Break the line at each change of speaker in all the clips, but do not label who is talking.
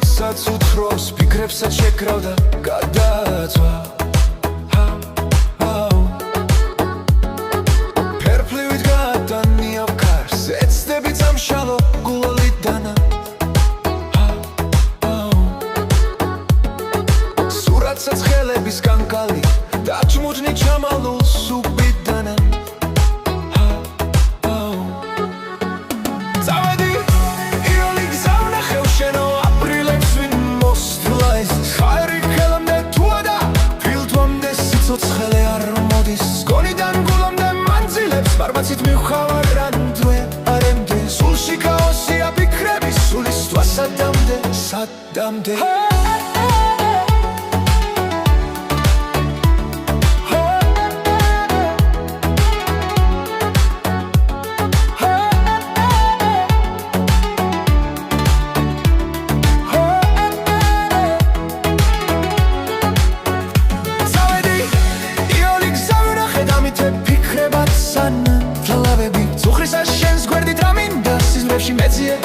როდესაც უთხრობს ფიქრებსაც შეკრავდა გადააწვა ფერფლივით გადანია ვქარს ეცდები წამშალო გულოლიდანა სურათსაც ხელების კანკალი დაჩმუჯნი ჩამალულს უბიდანა Barbacit mi uxavaran dve aremde Sulshi kaosia pikrebi Sulis tva sadamde მეძიე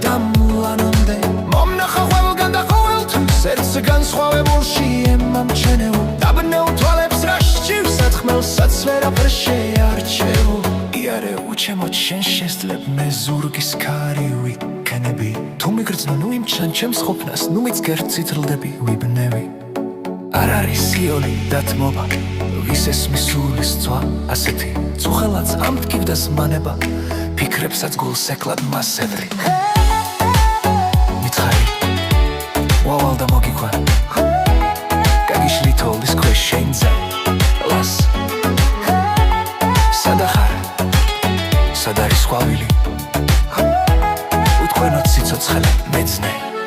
დამლანამდე მომნახა ყველგან და ყოველთვის ერთს განსხვავებულში ემამჩენეულ დაბნეულ თვალებს რა სჭირსად ხმელსაც ვერაფერ შეარჩევ იარე უჩემოთ შენ შესძლებ მე ზურგის ქარი ვიქნები თუ მიგრძნო ნუ იმჩან ჩემს ყოფნას ნუ მიცგერ ციტრულდები ვიბნევი არ არის სიოლი დათმობა ვის ესმის სულის წვა ასეთი წუხელაც ამტკივდეს მანება ფიქრებსაც გულს ეკლად მასედრი მითხარი ვავალ და მოგიქვან გაგიშლი თოლის ქვეშ შენზე ლას სადახარ სად არის ყვავილი უთქვენოთ სიცოცხლე მეძნე